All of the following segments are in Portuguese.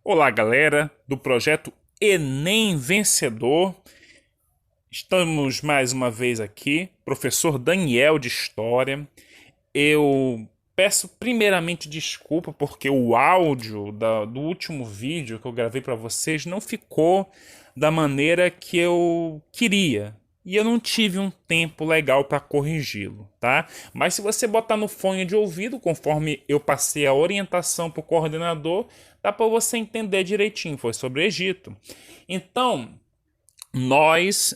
Olá, galera do projeto Enem Vencedor. Estamos mais uma vez aqui, professor Daniel de História. Eu peço primeiramente desculpa porque o áudio do último vídeo que eu gravei para vocês não ficou da maneira que eu queria. E eu não tive um tempo legal para corrigi-lo, tá? Mas se você botar no fone de ouvido, conforme eu passei a orientação para o coordenador, dá para você entender direitinho. Foi sobre o Egito. Então, nós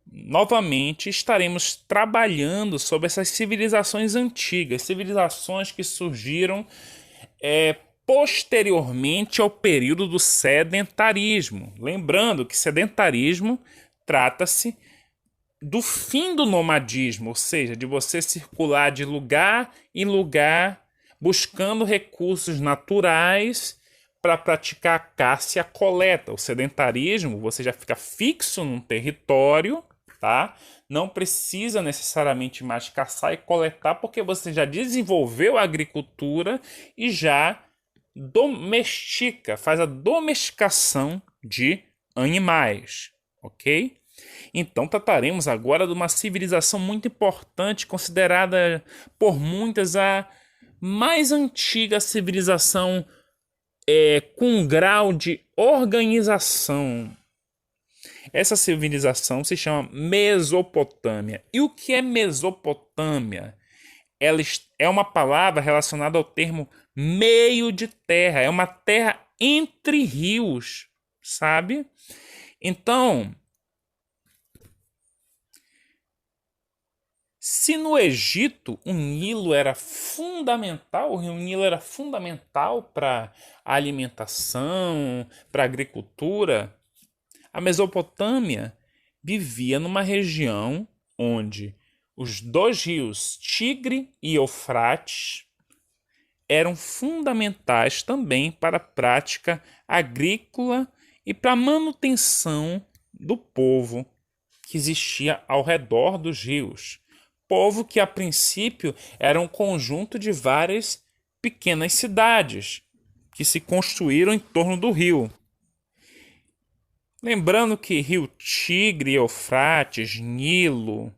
novamente estaremos trabalhando sobre essas civilizações antigas, civilizações que surgiram posteriormente ao período do sedentarismo. Lembrando que sedentarismo trata-se do fim do nomadismo, ou seja, de você circular de lugar em lugar buscando recursos naturais para praticar a caça e a coleta. O sedentarismo, você já fica fixo num território, tá? Não precisa necessariamente mais caçar e coletar, porque você já desenvolveu a agricultura e já domestica, faz a domesticação de animais, ok? Então trataremos agora de uma civilização muito importante, considerada por muitas a mais antiga civilização com um grau de organização. Essa civilização se chama Mesopotâmia. E o que é Mesopotâmia? Ela é uma palavra relacionada ao termo meio de terra. É uma terra entre rios, sabe? Então, se no Egito o Nilo era fundamental, o rio Nilo era fundamental para a alimentação, para a agricultura, a Mesopotâmia vivia numa região onde os dois rios Tigre e Eufrates eram fundamentais também para a prática agrícola e para a manutenção do povo que existia ao redor dos rios. Povo que a princípio era um conjunto de várias pequenas cidades que se construíram em torno do rio. Lembrando que Rio Tigre, Eufrates, Nilo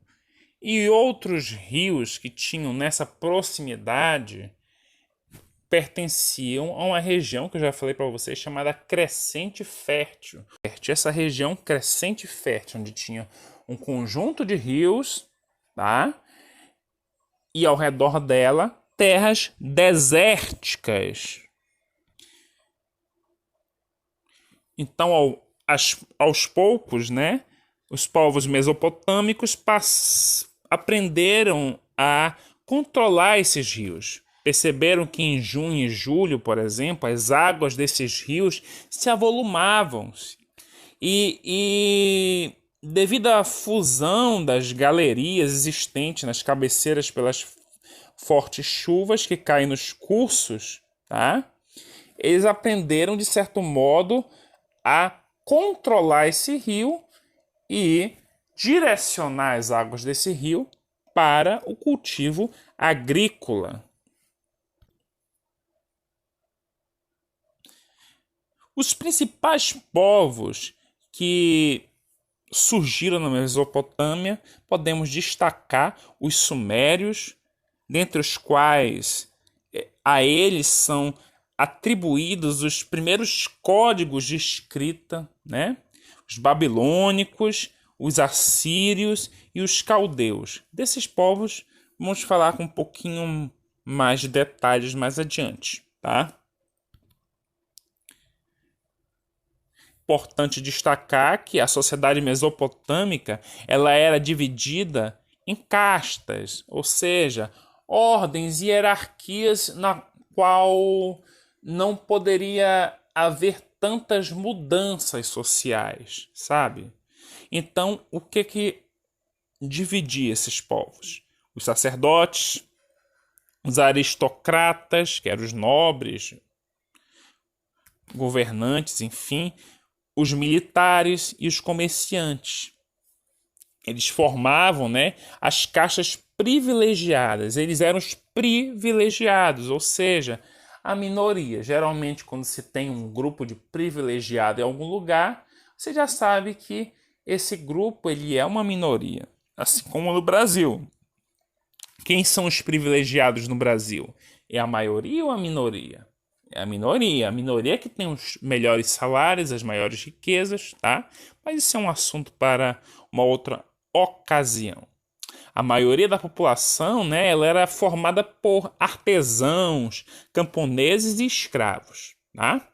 e outros rios que tinham nessa proximidade pertenciam a uma região que eu já falei para vocês chamada Crescente Fértil. Essa região Crescente Fértil, onde tinha um conjunto de rios, tá? E ao redor dela terras desérticas. Então, aos poucos, né, os povos mesopotâmicos aprenderam a controlar esses rios. Perceberam que em junho e julho, por exemplo, as águas desses rios se avolumavam. E devido à fusão das galerias existentes nas cabeceiras pelas fortes chuvas que caem nos cursos, tá? Eles aprenderam, de certo modo, a controlar esse rio e direcionar as águas desse rio para o cultivo agrícola. Os principais povos que surgiram na Mesopotâmia, podemos destacar os sumérios, dentre os quais a eles são atribuídos os primeiros códigos de escrita, né? Os babilônicos, os assírios e os caldeus. Desses povos, vamos falar com um pouquinho mais de detalhes mais adiante, tá? Importante destacar que a sociedade mesopotâmica ela era dividida em castas, ou seja, ordens e hierarquias na qual não poderia haver tantas mudanças sociais, sabe? Então, o que dividia esses povos? Os sacerdotes, os aristocratas, que eram os nobres, governantes, enfim, os militares e os comerciantes. Eles formavam, né, as castas privilegiadas. Eles eram os privilegiados, ou seja, a minoria. Geralmente, quando se tem um grupo de privilegiado em algum lugar, você já sabe que esse grupo ele é uma minoria. Assim como no Brasil. Quem são os privilegiados no Brasil? É a maioria ou a minoria? É a minoria. A minoria que tem os melhores salários, as maiores riquezas, tá? Mas isso é um assunto para uma outra ocasião. A maioria da população, né, ela era formada por artesãos, camponeses e escravos, tá?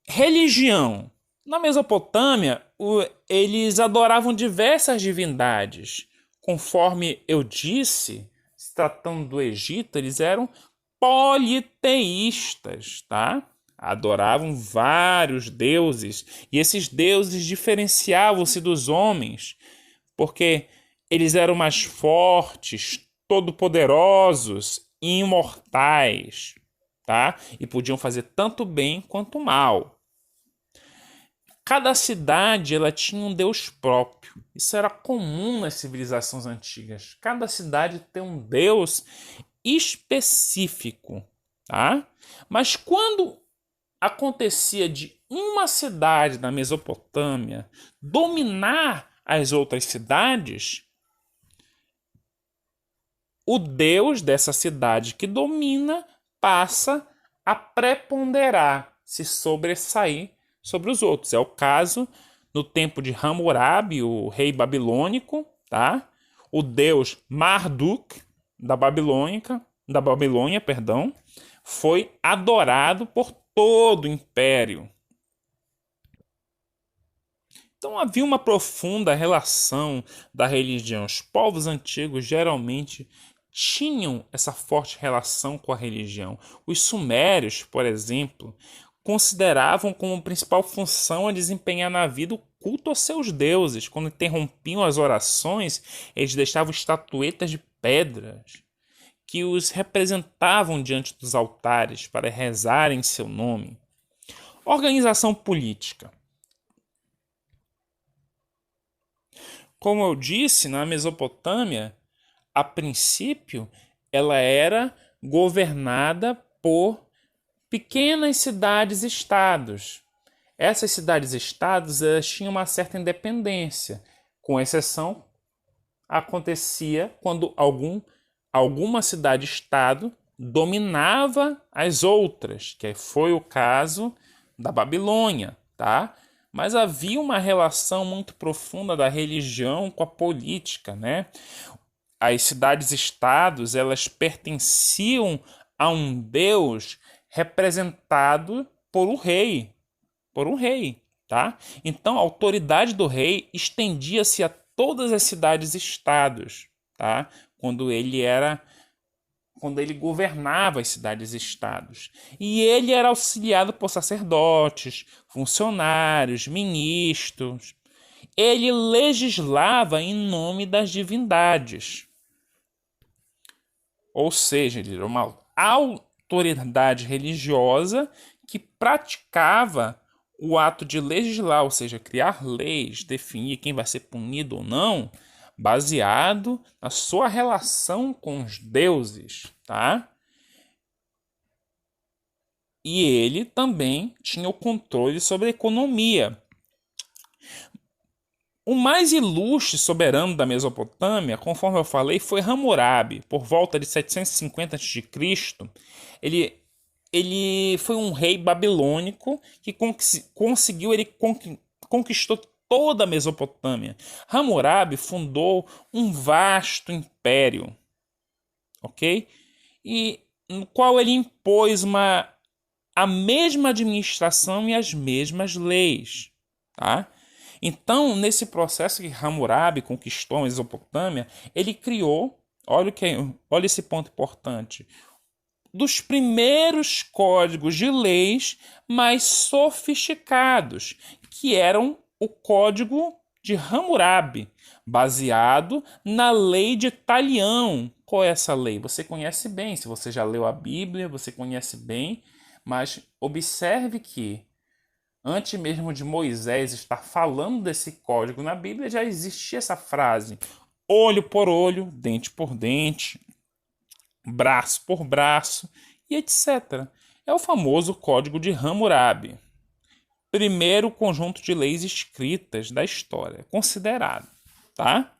Religião. Na Mesopotâmia, eles adoravam diversas divindades. Conforme eu disse, se tratando do Egito, eles eram politeístas, tá? Adoravam vários deuses. E esses deuses diferenciavam-se dos homens, porque eles eram mais fortes, todo-poderosos e imortais, tá? E podiam fazer tanto bem quanto mal. Cada cidade ela tinha um deus próprio. Isso era comum nas civilizações antigas. Cada cidade tem um deus específico, tá? Mas quando acontecia de uma cidade da Mesopotâmia dominar as outras cidades, o deus dessa cidade que domina passa a preponderar, se sobressair sobre os outros. É o caso no tempo de Hammurabi, o rei babilônico, tá? O deus Marduk da Babilônia, perdão, foi adorado por todo o império. Então havia uma profunda relação da religião. Os povos antigos geralmente tinham essa forte relação com a religião. Os sumérios, por exemplo, consideravam como principal função a desempenhar na vida o culto aos seus deuses. Quando interrompiam as orações, eles deixavam estatuetas de pedras que os representavam diante dos altares para rezar em seu nome. Organização política. Como eu disse, na Mesopotâmia, a princípio, ela era governada por pequenas cidades-estados. Essas cidades-estados tinham uma certa independência, com exceção, acontecia quando alguma cidade-estado dominava as outras, que foi o caso da Babilônia, tá? Mas havia uma relação muito profunda da religião com a política, né? As cidades-estados, elas pertenciam a um deus representado por um rei, tá? Então a autoridade do rei estendia-se a todas as cidades-estados, tá? Quando ele governava as cidades-estados. E ele era auxiliado por sacerdotes, funcionários, ministros. Ele legislava em nome das divindades. Ou seja, ele era uma autoridade religiosa que praticava o ato de legislar, ou seja, criar leis, definir quem vai ser punido ou não, baseado na sua relação com os deuses, tá? E ele também tinha o controle sobre a economia. O mais ilustre soberano da Mesopotâmia, conforme eu falei, foi Hammurabi, por volta de 750 a.C. Ele foi um rei babilônico que conquistou toda a Mesopotâmia. Hammurabi fundou um vasto império, ok? E no qual ele impôs a mesma administração e as mesmas leis, tá? Então, nesse processo que Hammurabi conquistou a Mesopotâmia, ele criou, olha esse ponto importante, dos primeiros códigos de leis mais sofisticados, que eram o Código de Hammurabi, baseado na lei de Talião. Qual é essa lei? Você conhece bem, se você já leu a Bíblia, você conhece bem, mas observe que antes mesmo de Moisés estar falando desse código na Bíblia, já existia essa frase: olho por olho, dente por dente, braço por braço, e etc. É o famoso Código de Hammurabi, primeiro conjunto de leis escritas da história, considerado, tá?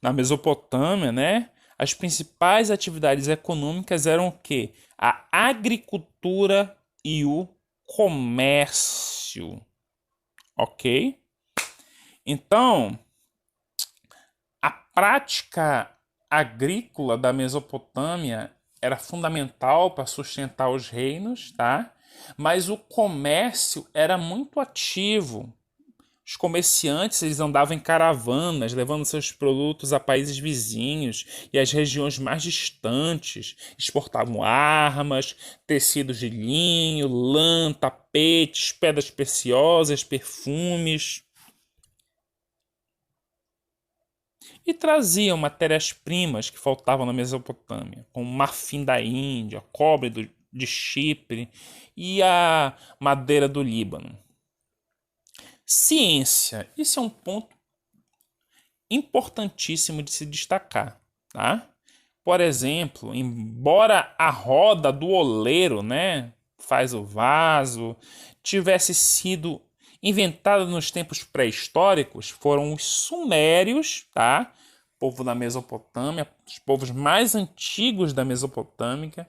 Na Mesopotâmia, né, as principais atividades econômicas eram o quê? A agricultura e o comércio, ok? Então, a prática agrícola da Mesopotâmia era fundamental para sustentar os reinos, tá? Mas o comércio era muito ativo. Os comerciantes, eles andavam em caravanas, levando seus produtos a países vizinhos e às regiões mais distantes. Exportavam armas, tecidos de linho, lã, tapetes, pedras preciosas, perfumes. E traziam matérias-primas que faltavam na Mesopotâmia, como marfim da Índia, de Chipre e a madeira do Líbano. Ciência. Isso é um ponto importantíssimo de se destacar, tá? Por exemplo, embora a roda do oleiro, né, faz o vaso, tivesse sido inventada nos tempos pré-históricos, foram os sumérios, tá? Povo da Mesopotâmia, os povos mais antigos da Mesopotâmia,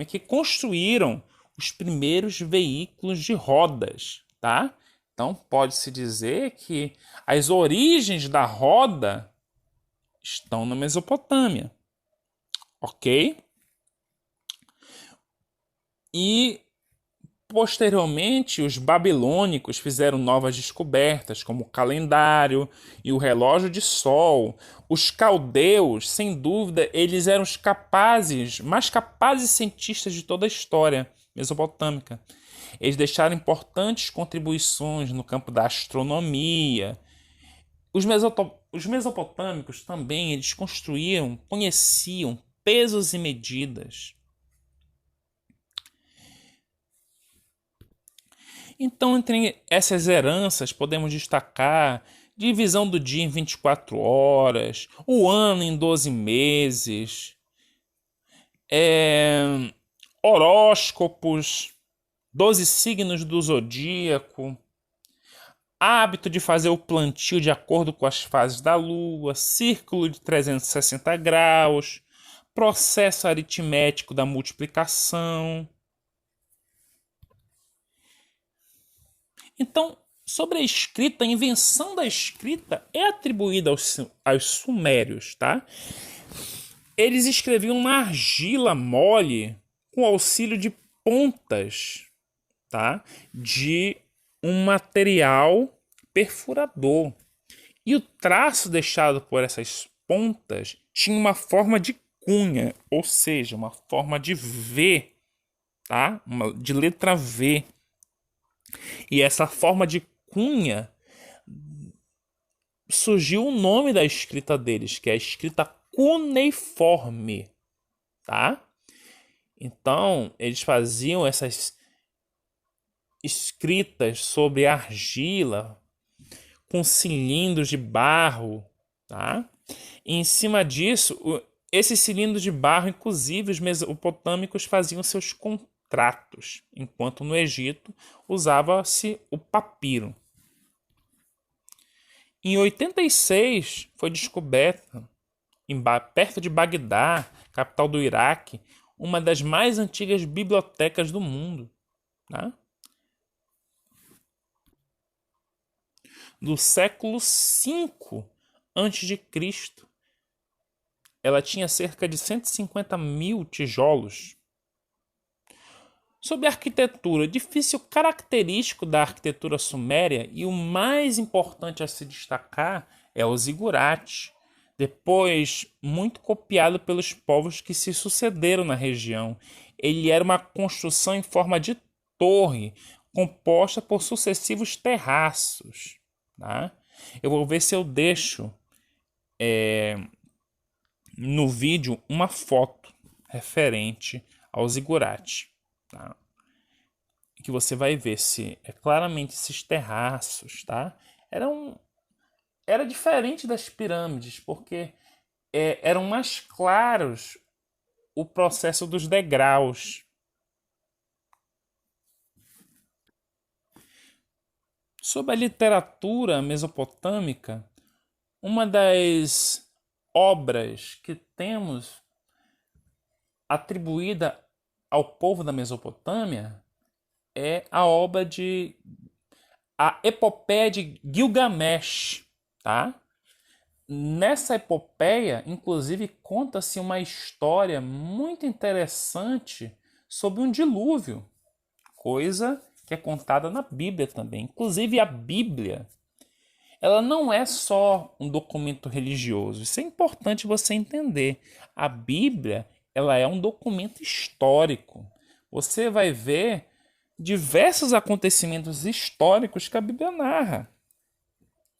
que construíram os primeiros veículos de rodas, tá? Então pode-se dizer que as origens da roda estão na Mesopotâmia, ok? E posteriormente os babilônicos fizeram novas descobertas, como o calendário e o relógio de sol. Os caldeus, sem dúvida, eles eram os mais capazes cientistas de toda a história mesopotâmica. Eles deixaram importantes contribuições no campo da astronomia. Os mesopotâmicos também eles conheciam pesos e medidas. Então, entre essas heranças, podemos destacar divisão do dia em 24 horas, o ano em 12 meses, horóscopos, 12 signos do zodíaco, hábito de fazer o plantio de acordo com as fases da lua, círculo de 360 graus, processo aritmético da multiplicação. Então, sobre a escrita, a invenção da escrita é atribuída aos sumérios, tá? Eles escreviam na argila mole com auxílio de pontas, tá? De um material perfurador. E o traço deixado por essas pontas tinha uma forma de cunha, ou seja, uma forma de V, tá? De letra V. E essa forma de cunha surgiu o nome da escrita deles, que é a escrita cuneiforme, tá? Então, eles faziam essas escritas sobre argila com cilindros de barro, tá? E em cima disso, esses cilindros de barro, inclusive os mesopotâmicos faziam seus contratos, enquanto no Egito usava-se o papiro. Em 86 foi descoberta, perto de Bagdá, capital do Iraque, uma das mais antigas bibliotecas do mundo, né? Do século V a.C. Ela tinha cerca de 150 mil tijolos. Sobre a arquitetura, edifício característico da arquitetura suméria e o mais importante a se destacar é o zigurate, depois muito copiado pelos povos que se sucederam na região. Ele era uma construção em forma de torre, composta por sucessivos terraços. Tá? Eu vou ver se eu deixo no vídeo uma foto referente ao zigurate. Tá? Que você vai ver se é claramente esses terraços, tá? Era diferente das pirâmides, porque eram mais claros o processo dos degraus. Sobre a literatura mesopotâmica, uma das obras que temos atribuída ao povo da Mesopotâmia é a obra de a Epopeia de Gilgamesh, tá? Nessa epopeia, inclusive, conta-se uma história muito interessante sobre um dilúvio, coisa que é contada na Bíblia também. Inclusive, a Bíblia, ela não é só um documento religioso. Isso é importante você entender. A Bíblia, ela é um documento histórico. Você vai ver diversos acontecimentos históricos que a Bíblia narra,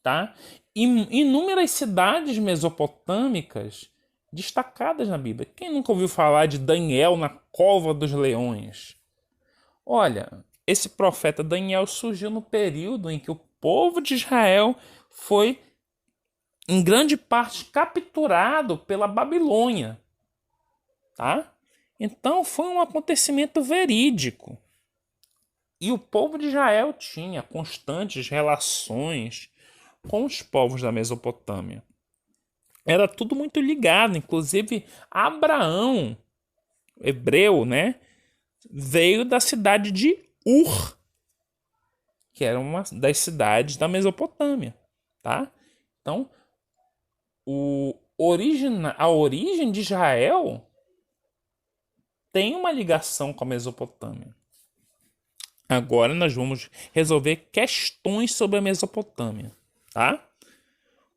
tá? Inúmeras cidades mesopotâmicas destacadas na Bíblia. Quem nunca ouviu falar de Daniel na cova dos leões? Olha, esse profeta Daniel surgiu no período em que o povo de Israel foi, em grande parte, capturado pela Babilônia, tá? Então foi um acontecimento verídico. E o povo de Israel tinha constantes relações com os povos da Mesopotâmia. Era tudo muito ligado, inclusive Abraão, hebreu, né, veio da cidade de Ur, que era uma das cidades da Mesopotâmia, tá? Então, a origem de Israel tem uma ligação com a Mesopotâmia. Agora nós vamos resolver questões sobre a Mesopotâmia, tá?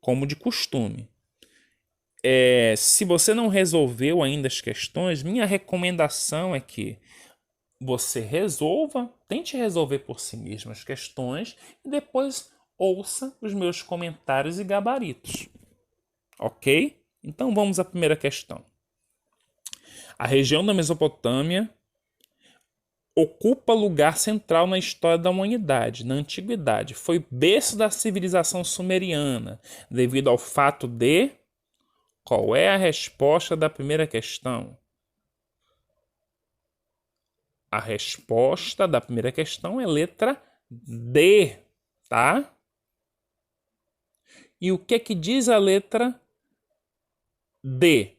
Como de costume. Se você não resolveu ainda as questões, minha recomendação é que você tente resolver por si mesmo as questões e depois ouça os meus comentários e gabaritos. Ok? Então vamos à primeira questão. A região da Mesopotâmia ocupa lugar central na história da humanidade, na antiguidade. Foi berço da civilização sumeriana, devido ao fato de... Qual é a resposta da primeira questão? A resposta da primeira questão é letra D, tá? E o que diz a letra D?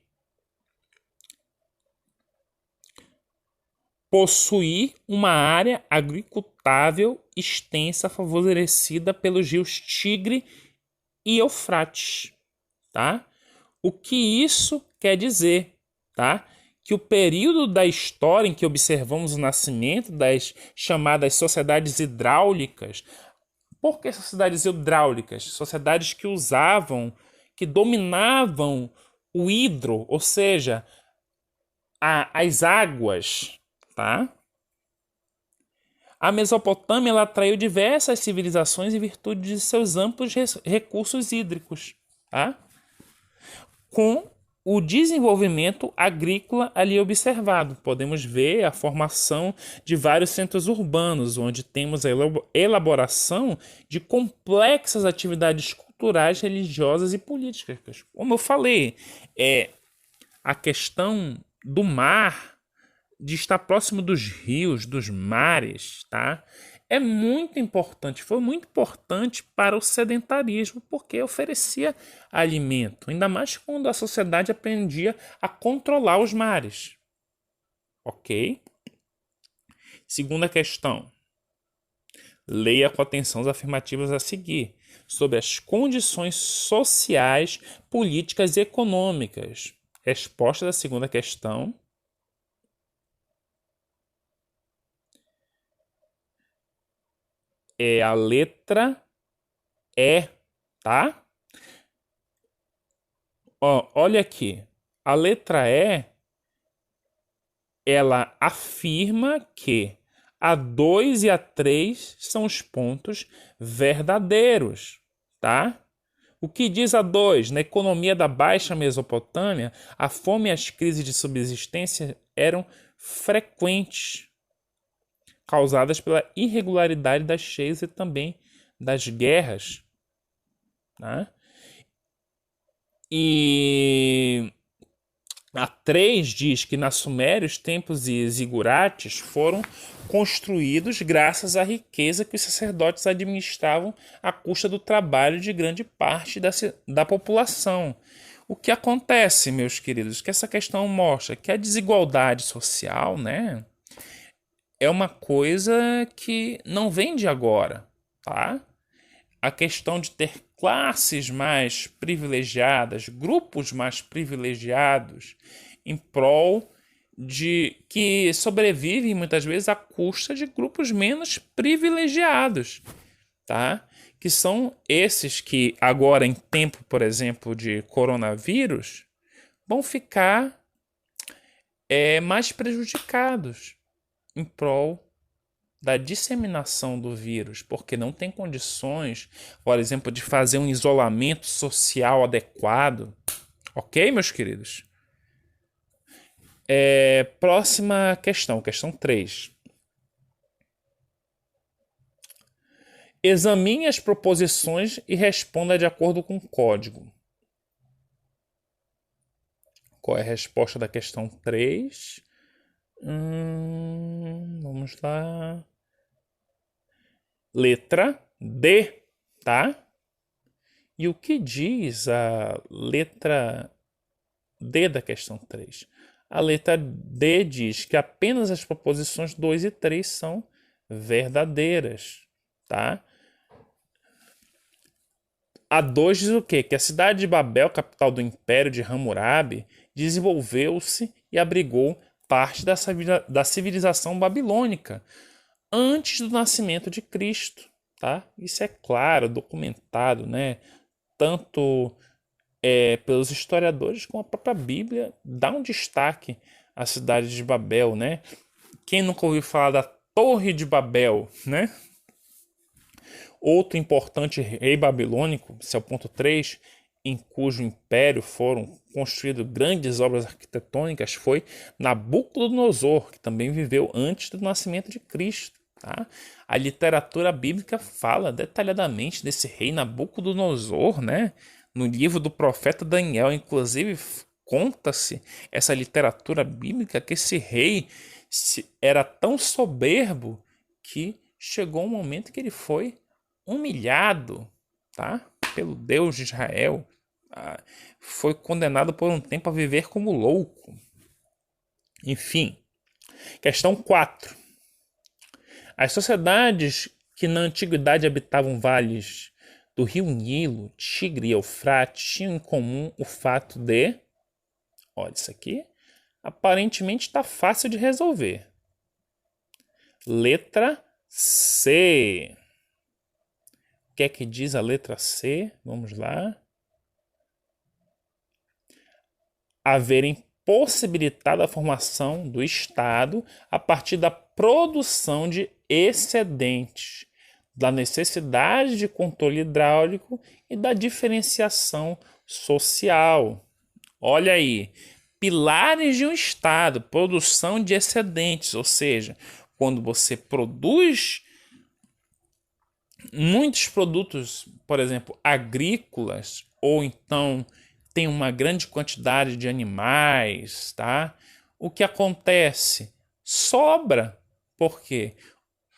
Possuir uma área agricultável extensa favorecida pelos rios Tigre e Eufrates, tá? O que isso quer dizer, tá? Que o período da história em que observamos o nascimento das chamadas sociedades hidráulicas. Por que sociedades hidráulicas? Sociedades que que dominavam o hidro, ou seja, as águas, tá? A Mesopotâmia ela atraiu diversas civilizações em virtude de seus amplos recursos hídricos, tá? Com o desenvolvimento agrícola ali observado. Podemos ver a formação de vários centros urbanos, onde temos a elaboração de complexas atividades culturais, religiosas e políticas. Como eu falei, a questão do mar, de estar próximo dos rios, dos mares, tá? É muito importante, foi muito importante para o sedentarismo, porque oferecia alimento, ainda mais quando a sociedade aprendia a controlar os mares. Ok? Segunda questão. Leia com atenção as afirmativas a seguir, sobre as condições sociais, políticas e econômicas. Resposta da segunda questão. É a letra E, tá? Olha aqui. A letra E, ela afirma que a 2 e a 3 são os pontos verdadeiros, tá? O que diz a 2? Na economia da Baixa Mesopotâmia, a fome e as crises de subsistência eram frequentes, causadas pela irregularidade das cheias e também das guerras, né? E A 3 diz que na Suméria os templos e zigurates foram construídos graças à riqueza que os sacerdotes administravam à custa do trabalho de grande parte da população. O que acontece, meus queridos, que essa questão mostra que a desigualdade social, né, é uma coisa que não vem de agora, tá? A questão de ter classes mais privilegiadas, grupos mais privilegiados, em prol de que sobrevivem muitas vezes à custa de grupos menos privilegiados, tá? Que são esses que agora em tempo, por exemplo, de coronavírus, vão ficar mais prejudicados em prol da disseminação do vírus, porque não tem condições, por exemplo, de fazer um isolamento social adequado. Ok, meus queridos? Próxima questão, questão 3. Examine as proposições e responda de acordo com o código. Qual é a resposta da questão 3? Vamos lá. Letra D, tá? E o que diz a letra D da questão 3? A letra D diz que apenas as proposições 2 e 3 são verdadeiras, tá? A 2 diz o quê? Que a cidade de Babel, capital do Império de Hammurabi, desenvolveu-se e abrigou parte da civilização babilônica antes do nascimento de Cristo, tá? Isso é claro, documentado, né? Tanto pelos historiadores como a própria Bíblia dá um destaque à cidade de Babel, né? Quem nunca ouviu falar da Torre de Babel, né? Outro importante rei babilônico, esse é o ponto 3, em cujo império foram construídas grandes obras arquitetônicas, foi Nabucodonosor, que também viveu antes do nascimento de Cristo. Tá? A literatura bíblica fala detalhadamente desse rei Nabucodonosor, né? No livro do profeta Daniel, inclusive, conta-se essa literatura bíblica que esse rei era tão soberbo que chegou um momento que ele foi humilhado, tá? Pelo Deus de Israel, foi condenado por um tempo a viver como louco. Enfim, questão 4. As sociedades que na antiguidade habitavam vales do rio Nilo, Tigre e Eufrates tinham em comum o fato de... Olha, isso aqui aparentemente está fácil de resolver. Letra C. O que é que diz a letra C? Vamos lá. Haverem possibilitado a formação do Estado a partir da produção de excedentes, da necessidade de controle hidráulico e da diferenciação social. Olha aí, pilares de um Estado, produção de excedentes, ou seja, quando você produz muitos produtos, por exemplo, agrícolas, ou então tem uma grande quantidade de animais, tá? O que acontece? Sobra, porque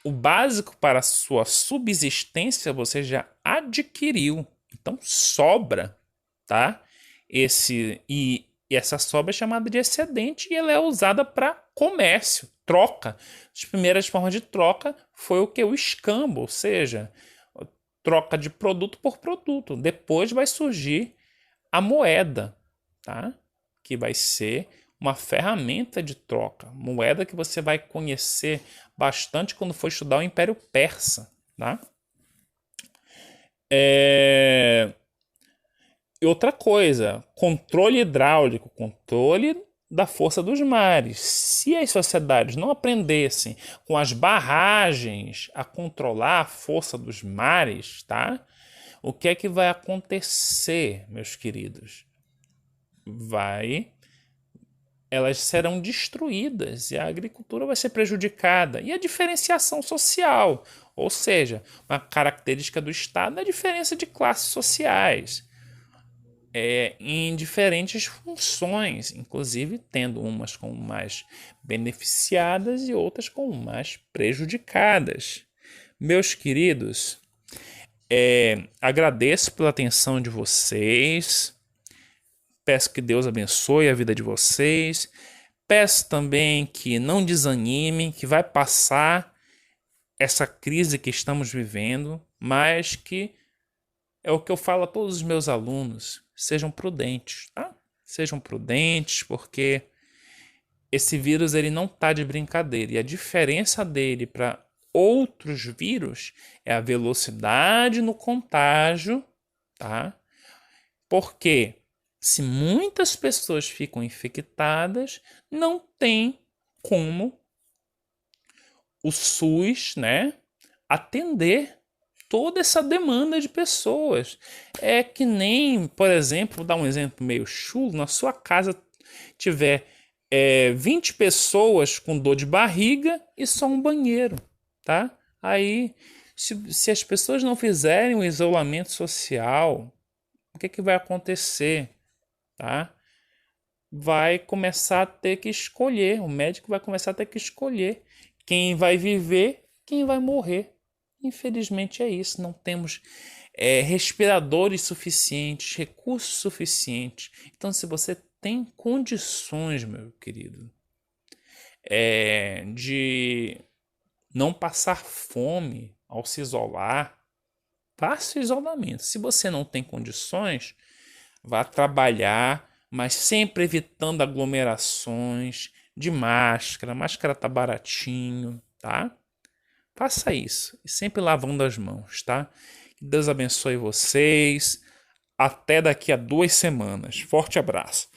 o básico para a sua subsistência você já adquiriu, então sobra, tá? E essa sobra é chamada de excedente e ela é usada para comércio, troca. As primeiras formas de troca foi o que? O escambo, ou seja, troca de produto por produto. Depois vai surgir a moeda, tá? Que vai ser uma ferramenta de troca. Moeda que você vai conhecer bastante quando for estudar o Império Persa, tá? E outra coisa, controle hidráulico, controle da força dos mares. Se as sociedades não aprendessem com as barragens a controlar a força dos mares, tá? O que é que vai acontecer, meus queridos? Elas serão destruídas e a agricultura vai ser prejudicada. E a diferenciação social, ou seja, uma característica do Estado é a diferença de classes sociais. em diferentes funções, inclusive tendo umas como mais beneficiadas e outras como mais prejudicadas. Meus queridos, agradeço pela atenção de vocês, peço que Deus abençoe a vida de vocês, peço também que não desanimem, que vai passar essa crise que estamos vivendo, mas que é o que eu falo a todos os meus alunos, sejam prudentes, tá? Sejam prudentes, porque esse vírus ele não tá de brincadeira. E a diferença dele para outros vírus é a velocidade no contágio, tá? Porque se muitas pessoas ficam infectadas, não tem como o SUS, né, atender toda essa demanda de pessoas. É que nem, por exemplo, vou dar um exemplo meio chulo, na sua casa tiver 20 pessoas com dor de barriga e só um banheiro, tá? Aí, se as pessoas não fizerem o isolamento social, o que vai acontecer, tá? Vai começar a ter que escolher, o médico vai começar a ter que escolher quem vai viver, quem vai morrer. Infelizmente é isso, não temos respiradores suficientes, recursos suficientes. Então, se você tem condições, meu querido, de não passar fome ao se isolar, faça o isolamento. Se você não tem condições, vá trabalhar, mas sempre evitando aglomerações, de máscara. Máscara tá baratinho, tá? Faça isso. E sempre lavando as mãos, tá? Que Deus abençoe vocês. Até daqui a 2 semanas. Forte abraço.